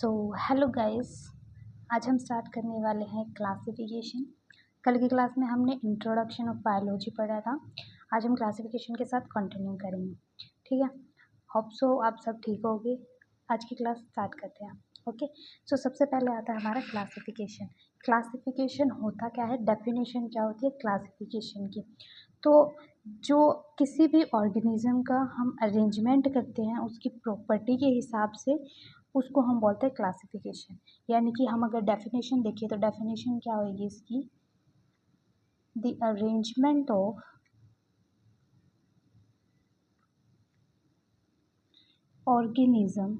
So hello guys. आज हम start करने वाले हैं क्लासिफिकेशन। कल की क्लास में हमने इंट्रोडक्शन ऑफ बायोलॉजी पढ़ा था। आज हम क्लासिफिकेशन के साथ कंटिन्यू करेंगे, ठीक है। होप सो आप सब ठीक होगे। आज की क्लास स्टार्ट करते हैं। ओके, सो सबसे पहले आता है हमारा क्लासिफिकेशन। क्लासिफिकेशन होता क्या है, डेफिनेशन क्या होती है क्लासिफिकेशन की। तो जो किसी भी ऑर्गेनिज्म का हम अरेंजमेंट करते हैं उसकी प्रॉपर्टी के हिसाब से उसको हम बोलते हैं क्लासिफिकेशन। यानी कि हम अगर डेफिनेशन देखिए तो डेफिनेशन क्या होगी इसकी, the arrangement of organism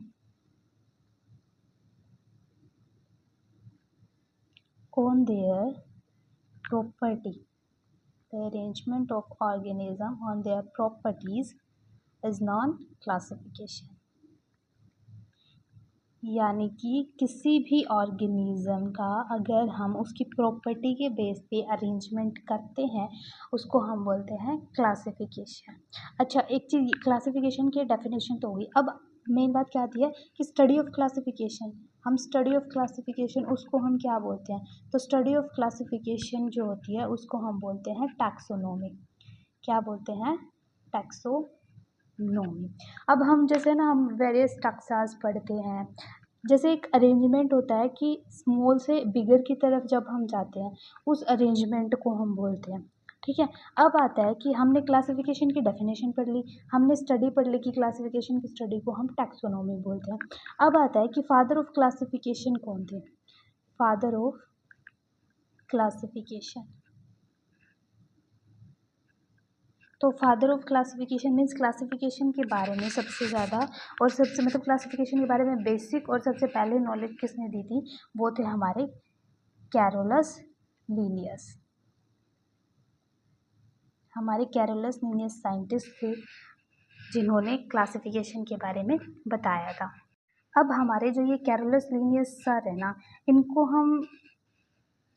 on their property. The arrangement of organism on their properties is known classification. यानी कि किसी भी ऑर्गेनिज्म का अगर हम उसकी प्रॉपर्टी के बेस पे अरेंजमेंट करते हैं उसको हम बोलते हैं क्लासिफिकेशन। अच्छा, एक चीज़, क्लासिफिकेशन की डेफिनेशन तो होगी। अब मेन बात क्या आती है कि स्टडी ऑफ क्लासिफिकेशन। हम स्टडी ऑफ क्लासिफिकेशन उसको हम क्या बोलते हैं, तो स्टडी ऑफ क्लासिफिकेशन जो होती है उसको हम बोलते हैं टैक्सोनॉमी। क्या बोलते हैं, टैक्सोनॉमी। अब हम जैसे ना हम वेरियस टैक्सास पढ़ते हैं, जैसे एक अरेंजमेंट होता है कि स्मॉल से बिगर की तरफ जब हम जाते हैं उस अरेंजमेंट को हम बोलते हैं, ठीक है। अब आता है कि हमने क्लासिफिकेशन की डेफिनेशन पढ़ ली, हमने स्टडी पढ़ ली कि क्लासिफिकेशन की स्टडी को हम टैक्सोनॉमी बोलते हैं। अब आता है कि फादर ऑफ क्लासिफिकेशन कौन थे, फादर ऑफ क्लासिफिकेशन। तो father of classification means classification के बारे में सबसे ज़्यादा और सबसे मतलब क्लासिफिकेशन के बारे में बेसिक और सबसे पहले नॉलेज किसने दी थी, वो थे हमारे कैरोलस लीनियस। हमारे कैरोलस लीनियस साइंटिस्ट थे जिन्होंने क्लासिफिकेशन के बारे में बताया था। अब हमारे जो ये कैरोलस लीनियस सर है ना, इनको हम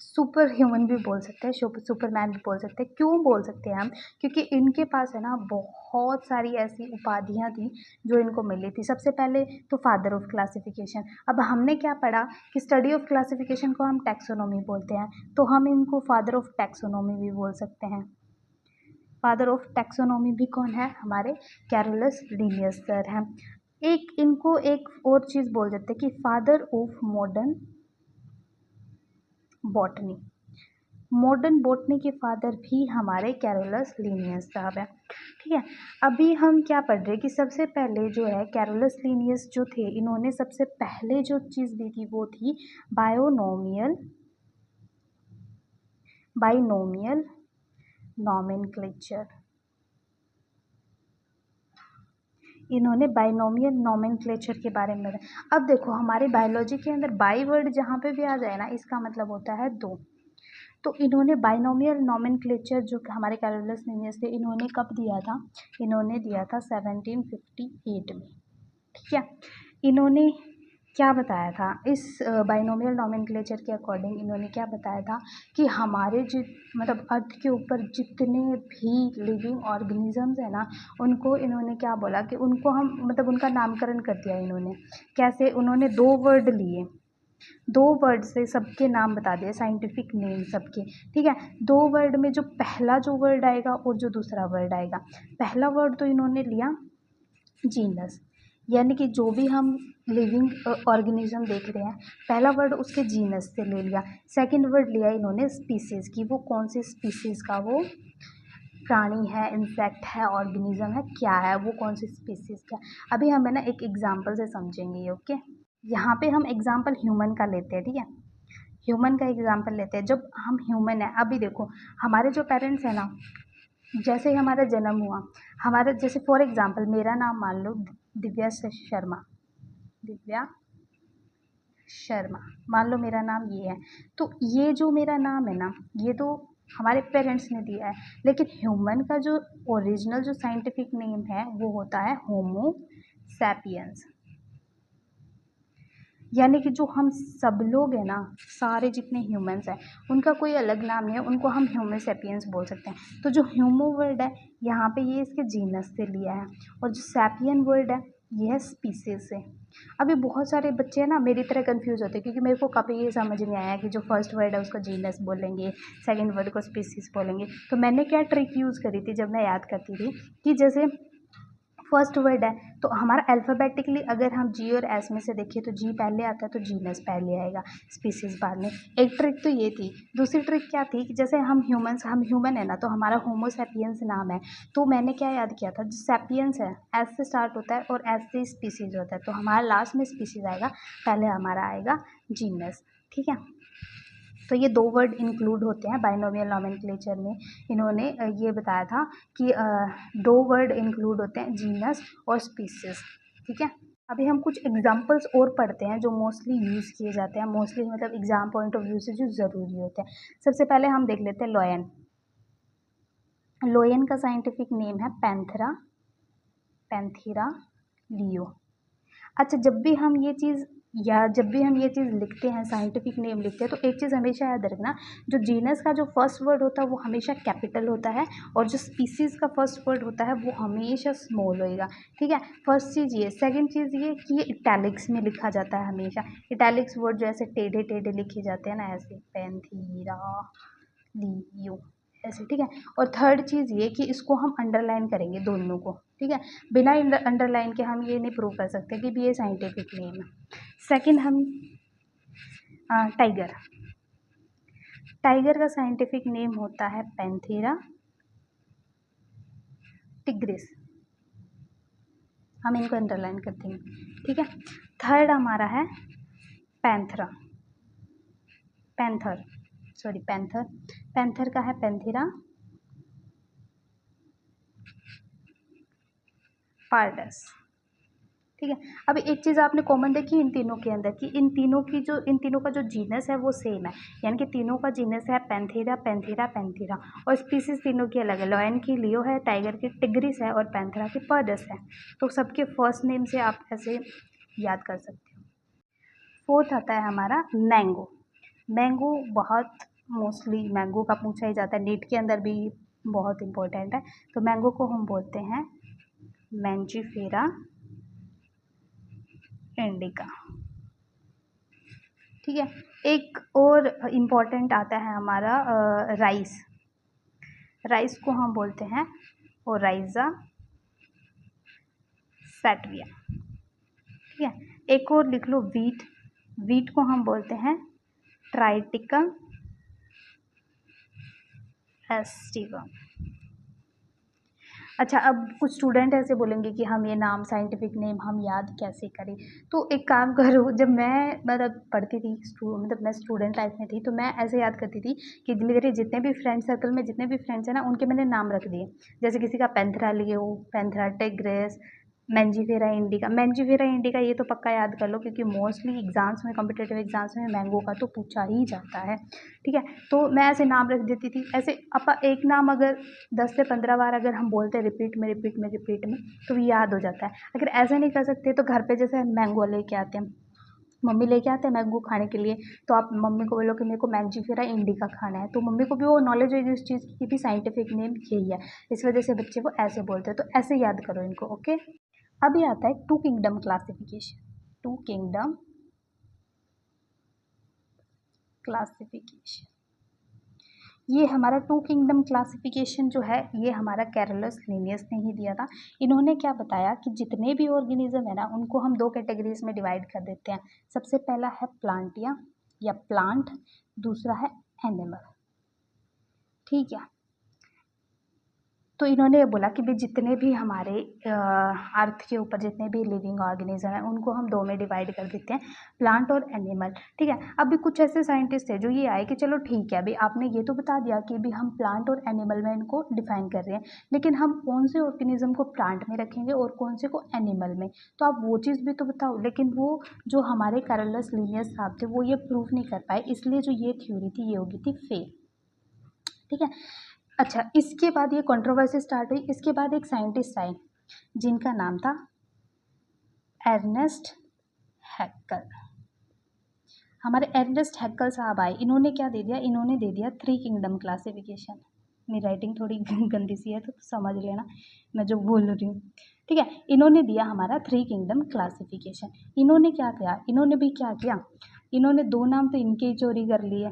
सुपर ह्यूमन भी बोल सकते हैं, सुपरमैन भी बोल सकते हैं। क्यों बोल सकते हैं हम, क्योंकि इनके पास है ना बहुत सारी ऐसी उपाधियां थी जो इनको मिली थी। सबसे पहले तो फादर ऑफ क्लासिफिकेशन। अब हमने क्या पढ़ा कि स्टडी ऑफ क्लासिफिकेशन को हम टैक्सोनॉमी बोलते हैं, तो हम इनको फादर ऑफ टैक्सोनॉमी भी बोल सकते हैं। फादर ऑफ टैक्सोनॉमी भी कौन है, हमारे कैरोलस लीनियस सर हैं। एक इनको एक और चीज़ बोल देते हैं कि father of modern botany. Modern botany के फादर भी हमारे कैरोलस लीनियस साहब हैं, ठीक है। अभी हम क्या पढ़ रहे हैं कि सबसे पहले जो है कैरोलस लीनियस जो थे, इन्होंने सबसे पहले जो चीज़ दी थी वो थी बाइनोमियल नॉमेनक्लेचर। इन्होंने बाइनोमियल नॉमेनक्लेचर के बारे में। अब देखो हमारे बायोलॉजी के अंदर बाई वर्ड जहाँ पे भी आ जाए ना, इसका मतलब होता है दो। तो इन्होंने बाइनोमियल नॉमेनक्लेचर जो हमारे कैरोलस लीनियस थे, इन्होंने कब दिया था, इन्होंने दिया था 1758 में, ठीक है। इन्होंने क्या बताया था, इस बाइनोमियल नॉमेनक्लेचर के अकॉर्डिंग इन्होंने क्या बताया था कि हमारे मतलब अर्थ के ऊपर जितने भी लिविंग ऑर्गेनिजम्स है ना, उनको इन्होंने क्या बोला कि उनको हम मतलब उनका नामकरण कर दिया इन्होंने। कैसे, उन्होंने दो वर्ड लिए, दो वर्ड से सबके नाम बता दिए, साइंटिफिक नेम सबके, ठीक है। दो वर्ड में जो पहला जो वर्ड आएगा और जो दूसरा वर्ड आएगा, पहला वर्ड तो इन्होंने लिया जीनस, यानी कि जो भी हम लिविंग ऑर्गेनिज्म देख रहे हैं पहला वर्ड उसके जीनस से ले लिया। सेकंड वर्ड लिया इन्होंने स्पीसीज़ की, वो कौन सी स्पीसीज़ का, वो प्राणी है, इंसेक्ट है, ऑर्गेनिज्म है, क्या है, वो कौन सी स्पीसीज़ का। अभी हम है ना एक एग्जाम्पल से समझेंगे ये, ओके। यहाँ पे हम एग्जाम्पल ह्यूमन का लेते हैं, ठीक है। ह्यूमन का एग्जाम्पल लेते हैं। जब हम ह्यूमन है, अभी देखो हमारे जो पेरेंट्स हैं ना, जैसे ही हमारा जन्म हुआ, हमारा जैसे फॉर एग्जाम्पल मेरा नाम मान लो दिव्या शर्मा, दिव्या शर्मा मान लो मेरा नाम ये है। तो ये जो मेरा नाम है ना, ये तो हमारे पेरेंट्स ने दिया है, लेकिन ह्यूमन का जो ओरिजिनल जो साइंटिफिक नेम है वो होता है होमो सैपियंस। यानी कि जो हम सब लोग हैं ना, सारे जितने ह्यूमंस हैं उनका कोई अलग नाम नहीं है, उनको हम ह्यूमन सैपियंस बोल सकते हैं। तो जो ह्यूमो वर्ड है यहाँ पे ये इसके जीनस से लिया है, और जो सैपियन वर्ड है ये है स्पीसीज से। अभी बहुत सारे बच्चे हैं ना मेरी तरह कंफ्यूज होते हैं, क्योंकि मेरे को कभी ये समझ नहीं आया कि जो फर्स्ट वर्ड है उसको जीनस बोलेंगे, सेकंड वर्ड को स्पीसीज बोलेंगे। तो मैंने क्या ट्रिक यूज़ करी थी जब मैं याद करती थी, कि जैसे फर्स्ट वर्ड है तो हमारा अल्फ़ाबेटिकली अगर हम जी और एस में से देखें तो जी पहले आता है तो जीनस पहले आएगा, स्पीसीज बाद में। एक ट्रिक तो ये थी। दूसरी ट्रिक क्या थी कि जैसे हम ह्यूमन है ना, तो हमारा होमो सैपियंस नाम है, तो मैंने क्या याद किया था, जो सैपियंस है एस से स्टार्ट होता है और एस से स्पीसीज होता है, तो हमारा लास्ट में स्पीसीज आएगा, पहले हमारा आएगा जीनस। ठीक है, तो ये दो वर्ड इंक्लूड होते हैं बाइनोमियल नॉमेनक्लेचर में। इन्होंने ये बताया था कि दो वर्ड इंक्लूड होते हैं, जीनस और स्पीसीज। ठीक है, अभी हम कुछ एग्जांपल्स और पढ़ते हैं जो मोस्टली यूज़ किए जाते हैं, मोस्टली मतलब एग्जाम पॉइंट ऑफ व्यू से जो ज़रूरी होते हैं। सबसे पहले हम देख लेते हैं लोयन। लोयन का साइंटिफिक नेम है पैंथेरा, पैंथेरा लियो। अच्छा, जब भी हम ये चीज़ लिखते हैं, साइंटिफिक नेम लिखते हैं, तो एक चीज़ हमेशा याद रखना, जो जीनस का जो फर्स्ट वर्ड होता है वो हमेशा कैपिटल होता है, और जो स्पीसीज़ का फर्स्ट वर्ड होता है वो हमेशा स्मॉल होएगा। ठीक है, फर्स्ट चीज़ ये। सेकंड चीज़ ये कि ये इटैलिक्स में लिखा जाता है हमेशा। इटैलिक्स वर्ड जो ऐसे टेढ़े टेढ़े लिखे जाते हैं ना, ऐसे पैंथेरा लियो ऐसे। ठीक है, और थर्ड चीज़ ये कि इसको हम अंडरलाइन करेंगे दोनों को। ठीक है, बिना अंडरलाइन के हम ये नहीं प्रूव कर सकते कि भी ये साइंटिफिक नेम है। सेकंड हम टाइगर। टाइगर का साइंटिफिक नेम होता है पैंथेरा टिग्रिस, हम इनको अंडरलाइन कर देंगे। ठीक है, थर्ड हमारा है पैंथरा, पैंथर का है पैंथेरा पार्डस। ठीक है, अभी एक चीज़ आपने कॉमन देखी इन तीनों के अंदर, कि इन तीनों का जो जीनस है वो सेम है, यानी कि तीनों का जीनस है पैंथेरा पैंथेरा पैंथेरा, और स्पीसीज तीनों की अलग है। लॉयन की लियो है, टाइगर की टिग्रिस है, और पैंथेरा की पर्डस है। तो सबके फर्स्ट नेम से आप ऐसे याद कर सकते हो। फोर्थ आता है हमारा मैंगो। मैंगो बहुत मोस्टली मैंगो का पूछा ही जाता है, नीट के अंदर भी बहुत इंपॉर्टेंट है। तो मैंगो को हम बोलते हैं मैंजीफेरा इंडिका। ठीक है, एक और इम्पॉर्टेंट आता है हमारा राइस। राइस को हम बोलते हैं ओराइजा सैटविया। ठीक है, एक और लिख लो वीट। वीट को हम बोलते हैं ट्राइटिका एस्टिवम। अच्छा, अब कुछ स्टूडेंट ऐसे बोलेंगे कि हम ये नाम साइंटिफिक नेम हम याद कैसे करें। तो एक काम करो, जब मैं मतलब पढ़ती थी, मतलब मैं स्टूडेंट लाइफ में थी, तो मैं ऐसे याद करती थी कि मेरे जितने भी फ्रेंड सर्कल में जितने भी फ्रेंड्स हैं ना, उनके मैंने नाम रख दिए। जैसे किसी का Panthera leo, Panthera tigris, Mangifera indica ये तो पक्का याद कर लो, क्योंकि मोस्टली एग्जाम्स में, कॉम्पिटेटिव एग्जाम्स में मैंगो का तो पूछा ही जाता है। ठीक है, तो मैं ऐसे नाम रख देती थी। ऐसे एक नाम अगर 10 से 15 बार अगर हम बोलते हैं रिपीट में तो याद हो जाता है। अगर ऐसा नहीं कर सकते तो घर पे जैसे मैंगो लेके आते हैं, मम्मी लेके आते हैं मैंगो खाने के लिए, तो आप मम्मी को बोलो कि मेरे को मैंजीफेरा इंडिका खाना है, तो मम्मी को भी वो नॉलेज होगी उस चीज़ की भी साइंटिफिक नेम यही है, इस वजह से बच्चे को ऐसे बोलते हैं। तो ऐसे याद करो इनको। ओके, अभी आता है two kingdom classification. Two kingdom classification, ये हमारा टू किंगडम क्लासिफिकेशन जो है ये हमारा कैरोलस लिनियस ने ही दिया था। इन्होंने क्या बताया कि जितने भी ऑर्गेनिज्म है ना, उनको हम दो कैटेगरीज में डिवाइड कर देते हैं। सबसे पहला है प्लांटिया या प्लांट, दूसरा है एनिमल। ठीक है, तो इन्होंने ये बोला कि भाई जितने भी हमारे अर्थ के ऊपर जितने भी लिविंग ऑर्गेनिज्म हैं उनको हम दो में डिवाइड कर देते हैं, प्लांट और एनिमल। ठीक है, अभी कुछ ऐसे साइंटिस्ट हैं जो ये आए कि चलो ठीक है, अभी आपने ये तो बता दिया कि भी हम प्लांट और एनिमल में इनको डिफाइन कर रहे हैं, लेकिन हम कौन से ऑर्गेनिज्म को प्लांट में रखेंगे और कौन से को एनिमल में, तो आप वो चीज़ भी तो बताओ। लेकिन वो जो हमारे कैरोलस लिनियस साहब थे वो ये प्रूफ नहीं कर पाए, इसलिए जो ये थ्योरी थी ये होगी थी फेल। ठीक है, अच्छा, इसके बाद ये कंट्रोवर्सी स्टार्ट हुई। इसके बाद एक साइंटिस्ट आए जिनका नाम था अर्नेस्ट हैक्कल। हमारे अर्नेस्ट हैक्कल साहब आए, इन्होंने क्या दे दिया, इन्होंने दे दिया थ्री किंगडम क्लासिफिकेशन। मेरी राइटिंग थोड़ी गंदी सी है तो समझ लेना मैं जो बोल रही हूँ। ठीक है। इन्होंने दिया हमारा 3 किंगडम क्लासिफिकेशन। इन्होंने क्या किया, इन्होंने भी क्या किया, इन्होंने 2 नाम तो इनके ही चोरी कर लिए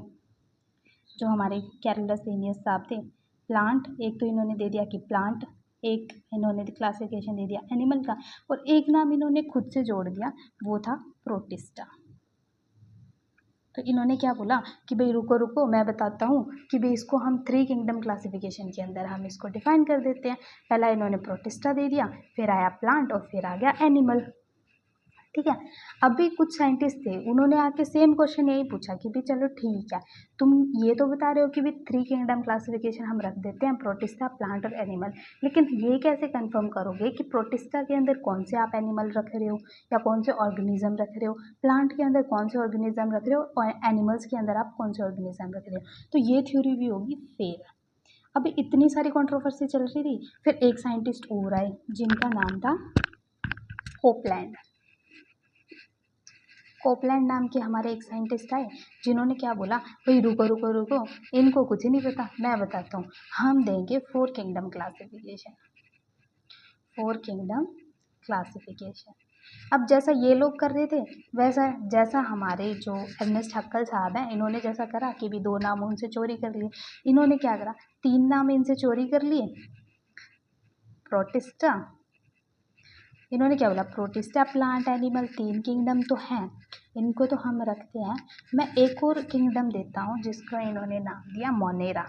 जो हमारे कैरोलस लिनियस साहब थे। प्लांट, एक तो इन्होंने दे दिया कि प्लांट, एक इन्होंने क्लासिफिकेशन दे दिया एनिमल का, और एक नाम इन्होंने खुद से जोड़ दिया, वो था प्रोटिस्टा। तो इन्होंने क्या बोला कि भाई रुको रुको मैं बताता हूँ कि भाई इसको हम 3 किंगडम क्लासिफिकेशन के अंदर हम इसको डिफाइन कर देते हैं। पहला इन्होंने प्रोटिस्टा दे दिया, फिर आया प्लांट और फिर आ गया एनिमल। ठीक है। अभी कुछ साइंटिस्ट थे, उन्होंने आके सेम क्वेश्चन यही पूछा कि भाई चलो ठीक है, तुम ये तो बता रहे हो कि भाई 3 किंगडम क्लासिफिकेशन हम रख देते हैं, प्रोटिस्टा, प्लांट और एनिमल, लेकिन ये कैसे कंफर्म करोगे कि प्रोटिस्टा के अंदर कौन से आप एनिमल रख रहे हो या कौन से ऑर्गेनिज्म रख रहे हो, प्लांट के अंदर कौन से ऑर्गेनिज्म रख रहे हो और एनिमल्स के अंदर आप कौन से ऑर्गेनिज्म रख रहे हो, तो ये थ्योरी भी होगी फेल। अभी इतनी सारी कंट्रोवर्सी चल रही थी, फिर एक साइंटिस्ट और आए जिनका नाम था कोपलैंड। कोपलैंड नाम के हमारे एक साइंटिस्ट आए जिन्होंने क्या बोला, भाई रुको रुको रुको, इनको कुछ नहीं पता, मैं बताता हूँ, हम देंगे 4 किंगडम क्लासिफिकेशन, 4 किंगडम क्लासिफिकेशन। अब जैसा ये लोग कर रहे थे वैसा जैसा हमारे जो अर्नेस्ट हक्कल साहब हैं, इन्होंने जैसा करा कि भी 2 नाम उनसे चोरी कर लिए, इन्होंने क्या करा, 3 नाम इनसे चोरी कर लिए, प्रोटिस्टा, इन्होंने क्या बोला, प्रोटिस्टा, प्लांट, एनिमल, 3 किंगडम तो हैं, इनको तो हम रखते हैं, मैं एक और किंगडम देता हूँ जिसका इन्होंने नाम दिया मोनेरा।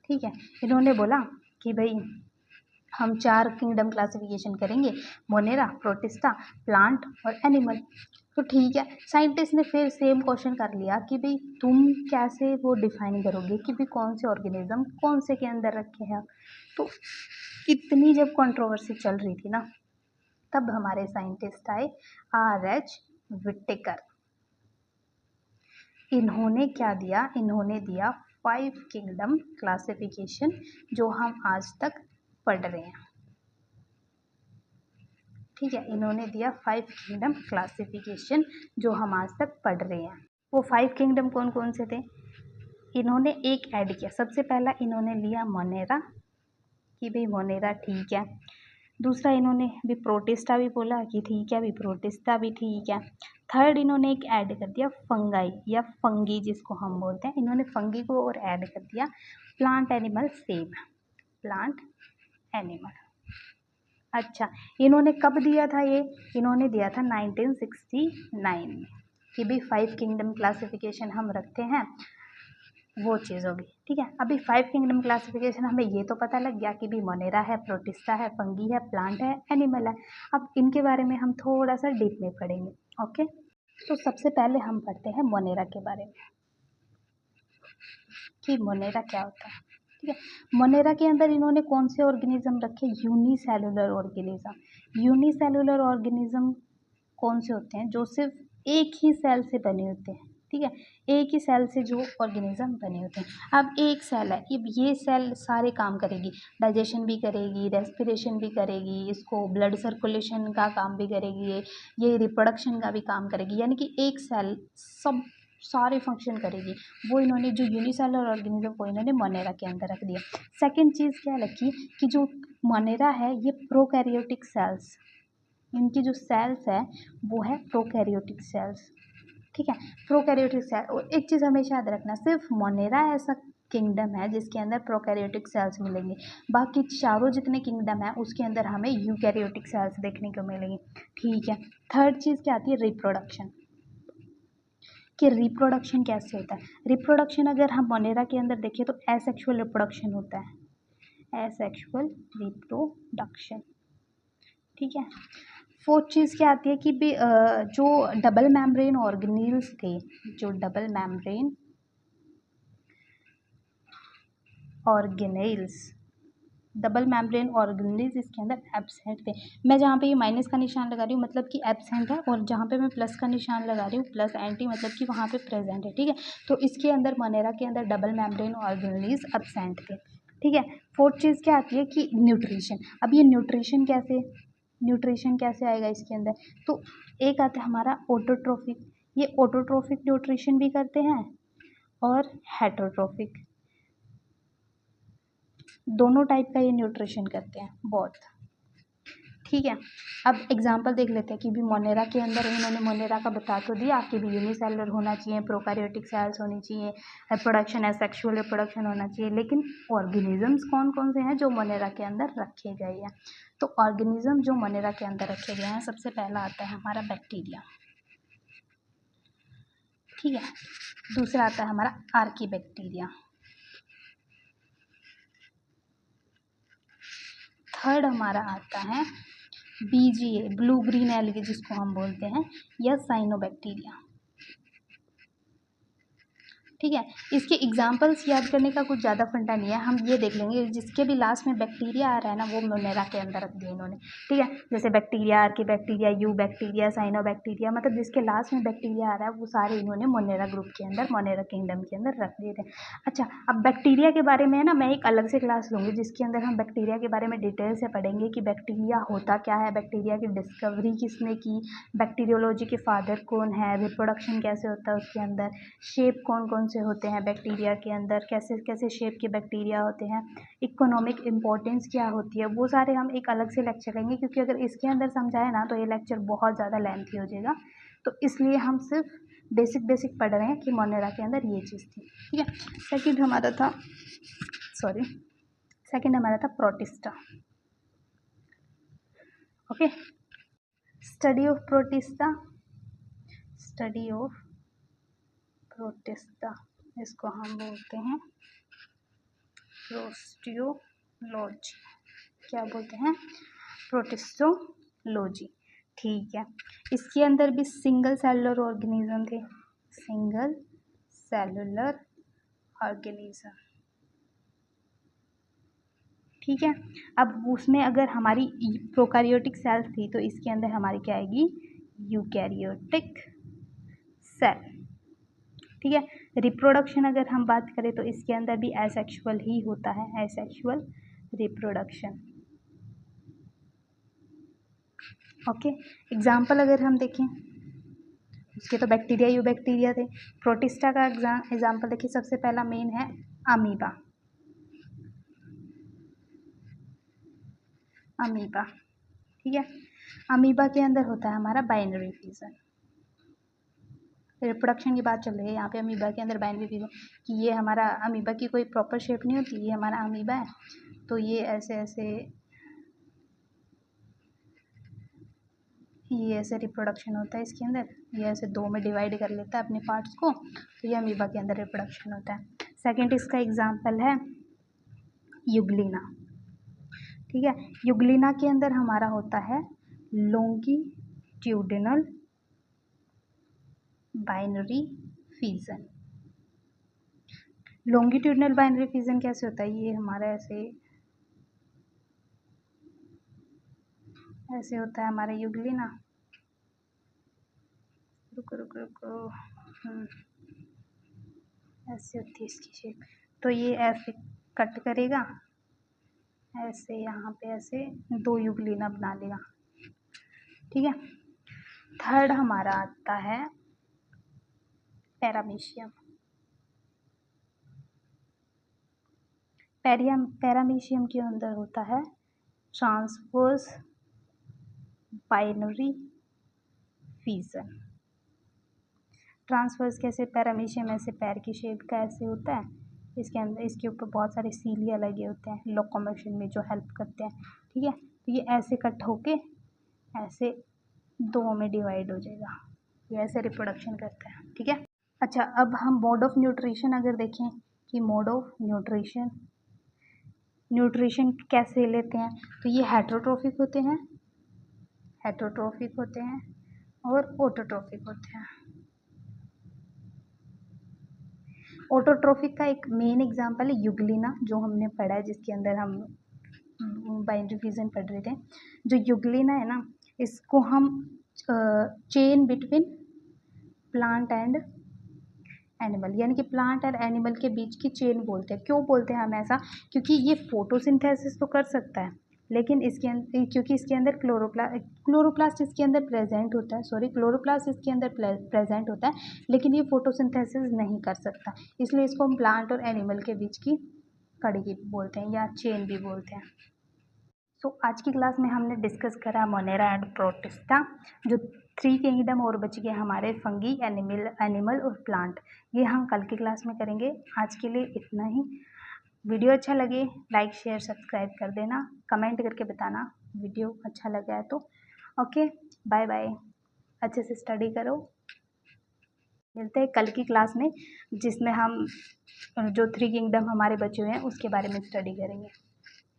ठीक है। इन्होंने बोला कि भाई हम 4 किंगडम क्लासिफिकेशन करेंगे, मोनेरा, प्रोटिस्टा, प्लांट और एनिमल। तो ठीक है, साइंटिस्ट ने फिर सेम क्वेश्चन कर लिया कि भाई तुम कैसे वो डिफाइन करोगे कि भाई कौन से ऑर्गेनिज्म कौन से के अंदर रखे हैं। तो इतनी जब कंट्रोवर्सी चल रही थी ना, तब हमारे साइंटिस्ट आए R.H. विटेकर। इन्होंने क्या दिया, इन्होंने दिया 5 किंगडम क्लासिफिकेशन जो हम आज तक पढ़ रहे हैं। ठीक है, इन्होंने दिया 5 किंगडम क्लासिफिकेशन जो हम आज तक पढ़ रहे हैं। वो 5 किंगडम कौन कौन से थे, इन्होंने एक ऐड किया। सबसे पहला इन्होंने लिया मोनेरा कि भाई मोनेरा ठीक है। दूसरा इन्होंने भी प्रोटिस्टा भी बोला कि ठीक है, भी प्रोटिस्टा भी ठीक है। थर्ड इन्होंने एक ऐड कर दिया फंगाई या फंगी जिसको हम बोलते हैं, इन्होंने फंगी को और ऐड कर दिया। Plant animal same, plant animal. अच्छा, इन्होंने कब दिया था ये, इन्होंने दिया था 1969 में कि भाई 5 किंगडम क्लासिफिकेशन हम रखते हैं, वो चीज़ होगी। ठीक है, अभी 5 किंगडम क्लासिफिकेशन हमें ये तो पता लग गया कि भी मोनेरा है, प्रोटिस्टा है, फंगी है, प्लांट है, एनिमल है। अब इनके बारे में हम थोड़ा सा डीप में पढ़ेंगे। ओके, तो सबसे पहले हम पढ़ते हैं मोनेरा के बारे में कि मोनेरा क्या होता है। ठीक है, मोनेरा के अंदर इन्होंने कौन से ऑर्गेनिज्म रखे, यूनिसेलुलर ऑर्गेनिज्म। यूनिसेलुलर ऑर्गेनिज्म कौन से होते हैं, जो सिर्फ एक ही सेल से बने होते हैं। ठीक है, एक ही सेल से जो ऑर्गेनिज्म बने होते हैं। अब एक सेल है, अब ये सेल सारे काम करेगी, डाइजेशन भी करेगी, रेस्पिरेशन भी करेगी, इसको ब्लड सर्कुलेशन का काम भी करेगी, ये रिप्रोडक्शन का भी काम करेगी, यानी कि एक सेल सब सारे फंक्शन करेगी। वो इन्होंने जो यूनिसेलुलर ऑर्गेनिज्म को इन्होंने मोनेरा के अंदर रख दिया। सेकेंड चीज़ क्या रखी कि जो मोनेरा है ये प्रोकैरियोटिक सेल्स, इनकी जो सेल्स है वो है प्रोकैरियोटिक सेल्स। ठीक है, प्रोकैरियोटिक सेल। और एक चीज़ हमेशा याद रखना, सिर्फ मोनेरा ऐसा किंगडम है जिसके अंदर प्रोकैरियोटिक सेल्स मिलेंगे, बाकी चारों जितने किंगडम है उसके अंदर हमें यूकैरियोटिक सेल्स देखने को मिलेंगी। ठीक है, थर्ड चीज़ क्या आती है, रिप्रोडक्शन, कि रिप्रोडक्शन कैसे होता है। रिप्रोडक्शन अगर हम मोनेरा के अंदर देखें तो एसेक्सुअल रिप्रोडक्शन होता है, एसेक्सुअल रिप्रोडक्शन। ठीक है, फोर्थ चीज़ क्या आती है कि भी जो डबल मेम्ब्रेन ऑर्गेनील्स थे, जो double membrane organelles, double membrane organelles इसके अंदर एब्सेंट थे। मैं जहाँ पे ये माइनस का निशान लगा रही हूँ मतलब कि एब्सेंट है, और जहाँ पे मैं प्लस का निशान लगा रही हूँ प्लस एंटी मतलब कि वहाँ पे प्रेजेंट है। ठीक है, तो इसके अंदर मोनेरा के अंदर डबल मेम्ब्रेन ऑर्गेनेल्स एब्सेंट थे। ठीक है, फोर्थ चीज़ क्या आती है कि न्यूट्रिशन। अब ये न्यूट्रिशन कैसे आएगा इसके अंदर, तो एक आता है हमारा ऑटोट्रोफिक, ये ऑटोट्रोफिक न्यूट्रिशन भी करते हैं और हेटरोट्रोफिक, दोनों टाइप का ये न्यूट्रिशन करते हैं, बोथ। ठीक है। अब एग्जांपल देख लेते हैं कि भी मोनेरा के अंदर इन्होंने मोनेरा का बता तो दिया कि भी यूनिसेलुलर होना चाहिए, प्रोकैरियोटिक सेल्स होनी चाहिए, रिप्रोडक्शन एसेक्सुअल रिप्रोडक्शन होना चाहिए, लेकिन ऑर्गेनिजम्स कौन कौन से हैं जो मोनेरा के अंदर रखे गए हैं। तो ऑर्गेनिज्म जो मोनेरा के अंदर रखे गए हैं, सबसे पहला आता है हमारा बैक्टीरिया, ठीक है। दूसरा आता है हमारा आर्कीबैक्टीरिया, थर्ड हमारा आता है BGA, ब्लू ग्रीन एल्गी जिसको हम बोलते हैं, या साइनोबैक्टीरिया, ठीक है। इसके एग्जाम्पल्स याद करने का कुछ ज़्यादा फंडा नहीं है, हम ये देख लेंगे जिसके भी लास्ट में बैक्टीरिया आ रहा है ना वो मोनेरा के अंदर रख दिया इन्होंने, ठीक है। जैसे bacteria, archaebacteria, you bacteria, cyanobacteria, मतलब जिसके लास्ट में बैक्टीरिया आ रहा है वो सारे इन्होंने मोनेरा ग्रुप के अंदर, मोनेरा किंगडम के अंदर रख दिए थे। अच्छा, अब बैक्टीरिया के बारे में है ना मैं एक अलग से क्लास लूँगी जिसके अंदर हम बैक्टीरिया के बारे में डिटेल से पढ़ेंगे कि बैक्टीरिया होता क्या है, बैक्टीरिया की डिस्कवरी किसने की, बैक्टीरियोलॉजी के फादर कौन है, रिप्रोडक्शन कैसे होता है उसके अंदर, शेप कौन कौन से होते हैं बैक्टीरिया के अंदर, कैसे कैसे शेप के बैक्टीरिया होते हैं, इकोनॉमिक इम्पोर्टेंस क्या होती है, वो सारे हम एक अलग से लेक्चर लेंगे, क्योंकि अगर इसके अंदर समझाए ना तो ये लेक्चर बहुत ज़्यादा लेंथी हो जाएगा। तो इसलिए हम सिर्फ बेसिक बेसिक पढ़ रहे हैं कि मोनेरा के अंदर ये चीज़ थी, ठीक है। सेकंड हमारा था protista, okay. Study of protista, इसको हम बोलते हैं प्रोस्टियोलॉजी, क्या बोलते हैं, प्रोटिस्टोलॉजी, ठीक है। इसके अंदर भी सिंगल सेलुलर ऑर्गेनिज्म थे, सिंगल सेलुलर ऑर्गेनिज्म, ठीक है। अब उसमें अगर हमारी प्रोकैरियोटिक सेल्स थी तो इसके अंदर हमारी क्या आएगी, यूकैरियोटिक सेल, ठीक है। रिप्रोडक्शन अगर हम बात करें तो इसके अंदर भी एसेक्सुअल ही होता है, एसेक्सुअल रिप्रोडक्शन, ओके। एग्जाम्पल अगर हम देखें उसके तो बैक्टीरिया यू बैक्टीरिया थे। प्रोटिस्टा का एग्जाम्पल देखिए, सबसे पहला मेन है अमीबा, ठीक है। अमीबा के अंदर होता है हमारा बाइनरी फिजन, रिप्रोडक्शन की बात चल रही है यहाँ पे अमीबा के अंदर बाइनरी फिजन, कि ये हमारा अमीबा की कोई प्रॉपर शेप नहीं होती, ये हमारा अमीबा है तो ये ऐसे ऐसे, ये ऐसे रिप्रोडक्शन होता है इसके अंदर, ये ऐसे दो में डिवाइड कर लेता है अपने पार्ट्स को, तो ये अमीबा के अंदर रिप्रोडक्शन होता है। सेकंड इसका एग्जांपल है यूग्लिना, ठीक है। यूग्लिना के अंदर हमारा होता है longitudinal binary fission. Longitudinal binary fission कैसे होता है, ये हमारा ऐसे ऐसे होता है हमारा यूग्लिना, रुको रुको रुको, ऐसे होती है इसकी शेप, तो ये ऐसे कट करेगा, ऐसे यहाँ पे ऐसे दो यूग्लिना बना लेगा, ठीक है। थर्ड हमारा आता है पैरामीशियम, पैरामीशियम के अंदर होता है ट्रांसवर्स बाइनरी फिजन। ट्रांसवर्स कैसे, पैरामीशियम ऐसे पैर की शेप का ऐसे होता है, इसके अंदर इसके ऊपर बहुत सारे सीलिया लगे होते हैं लोकोमोशन में जो हेल्प करते हैं, ठीक है। तो ये ऐसे कट होके ऐसे दो में डिवाइड हो जाएगा, ये ऐसे रिप्रोडक्शन करता है, ठीक है। अच्छा, अब हम मोड ऑफ न्यूट्रिशन अगर देखें कि मोड ऑफ न्यूट्रिशन कैसे लेते हैं, तो ये हेटरोट्रोफिक होते हैं और ऑटोट्रोफिक होते हैं। ऑटोट्रोफिक का एक मेन एग्जांपल है यूग्लिना, जो हमने पढ़ा है जिसके अंदर हम बाइनरी फिजन पढ़ रहे थे। जो यूग्लिना है ना, इसको हम chain between plant and animal, यानी कि प्लांट और एनिमल के बीच की चेन बोलते हैं। क्यों बोलते हैं हम ऐसा, क्योंकि ये फोटोसिंथेसिस तो कर सकता है, लेकिन इसके अंदर, क्योंकि इसके अंदर क्लोरोप्लास्ट इसके अंदर प्रेजेंट होता है, क्लोरोप्लास्ट इसके अंदर प्रेजेंट होता है, लेकिन ये फोटोसिंथेसिस नहीं कर सकता, इसलिए इसको हम प्लांट और एनिमल के बीच की कड़ी बोलते हैं या चेन भी बोलते हैं। सो आज की क्लास में हमने डिस्कस करा मोनेरा एंड प्रोटिस्टा, जो 3 किंगडम, और बच गए हमारे फंगी, एनिमल और प्लांट। ये हम कल की क्लास में करेंगे। आज के लिए इतना ही। वीडियो अच्छा लगे लाइक शेयर सब्सक्राइब कर देना, कमेंट करके बताना वीडियो अच्छा लगा है तो। ओके, बाय बाय, अच्छे से स्टडी करो। मिलते हैं कल की क्लास में, जिसमें हम जो 3 किंगडम हमारे बचे हुए हैं उसके बारे में स्टडी करेंगे।